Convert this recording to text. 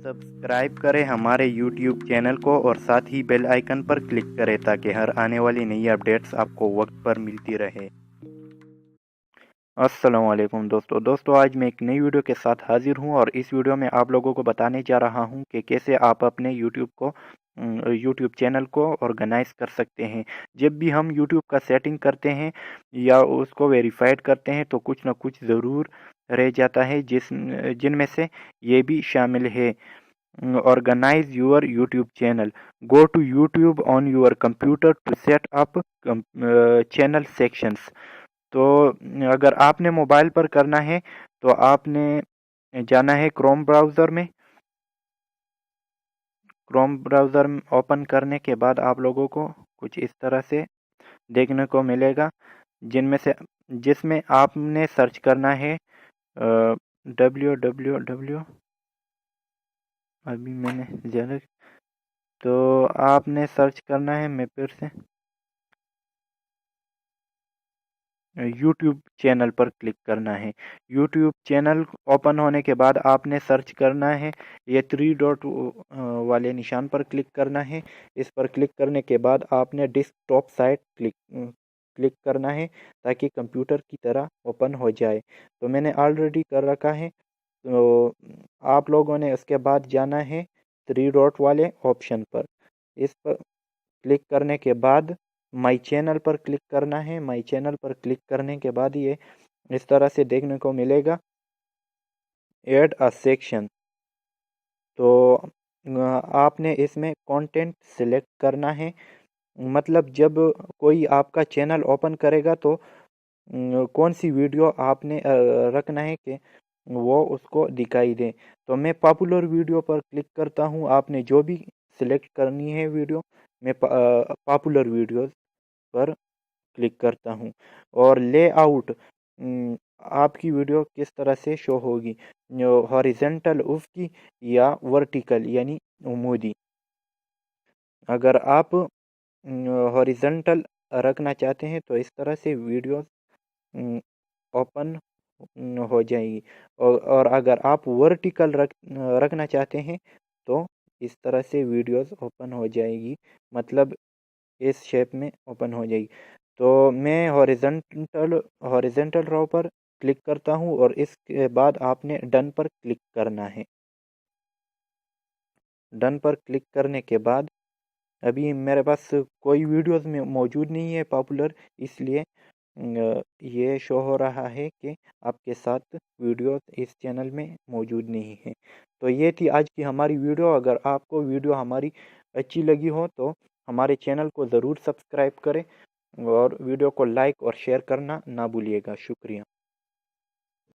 Subscribe करें हमारे YouTube channel को और साथ ही बेल आइकन पर क्लिक करें ताकि हर आने वाली नई अपडेट्स आपको वक्त पर मिलती रहे। अस्सलाम वालेकुम दोस्तों आज मैं एक नई वीडियो के साथ हाजिर हूं और इस वीडियो में आप लोगों को बताने जा रहा हूं कि कैसे आप अपने YouTube चैनल को ऑर्गेनाइज कर सकते हैं। जब भी हम YouTube का सेटिंग करते हैं या उसको वेरीफाइड करते हैं तो कुछ ना कुछ ज़रूर रह जाता है जिनमें से ये भी शामिल है। Organize your YouTube channel. Go to YouTube on your computer to set up channel sections. तो अगर आपने मोबाइल पर करना है तो आपने जाना है क्रोम ब्राउज़र में ओपन करने के बाद आप लोगों को कुछ इस तरह से देखने को मिलेगा जिसमें आपने सर्च करना है www। अभी मैंने ज़रा तो आपने सर्च करना है, मैं फिर से YouTube चैनल पर क्लिक करना है। YouTube चैनल ओपन होने के बाद आपने सर्च करना है, ये 3 डॉट वाले निशान पर क्लिक करना है। इस पर क्लिक करने के बाद आपने डेस्कटॉप साइट क्लिक करना है ताकि कंप्यूटर की तरह ओपन हो जाए। तो मैंने ऑलरेडी कर रखा है। तो आप लोगों ने उसके बाद जाना है 3 डॉट वाले ऑप्शन पर। इस पर क्लिक करने के बाद माई चैनल पर क्लिक करना है। माई चैनल पर क्लिक करने के बाद ये इस तरह से देखने को मिलेगा, ऐड अ सेक्शन। तो आपने इसमें कंटेंट सिलेक्ट करना है। मतलब जब कोई आपका चैनल ओपन करेगा तो कौन सी वीडियो आपने रखना है कि वो उसको दिखाई दे। तो मैं पॉपुलर वीडियो पर क्लिक करता हूँ। आपने जो भी सिलेक्ट करनी है वीडियो, मैं पॉपुलर वीडियोस पर क्लिक करता हूँ। और लेआउट, आपकी वीडियो किस तरह से शो होगी, हॉरिजेंटल उफ़क़ी या वर्टिकल यानी उमूदी। अगर आप हॉरिजेंटल रखना चाहते हैं तो इस तरह से वीडियो ओपन हो जाएगी और अगर आप वर्टिकल रखना चाहते हैं तो इस तरह से वीडियोस ओपन हो जाएगी, मतलब इस शेप में ओपन हो जाएगी। तो मैं हॉरिजेंटल रो पर क्लिक करता हूँ और इसके बाद आपने डन पर क्लिक करना है। डन पर क्लिक करने के बाद अभी मेरे पास कोई वीडियोस में मौजूद नहीं है पॉपुलर, इसलिए ये शो हो रहा है कि आपके साथ वीडियो इस चैनल में मौजूद नहीं है। तो ये थी आज की हमारी वीडियो। अगर आपको वीडियो हमारी अच्छी लगी हो तो हमारे चैनल को ज़रूर सब्सक्राइब करें और वीडियो को लाइक और शेयर करना ना भूलिएगा। शुक्रिया।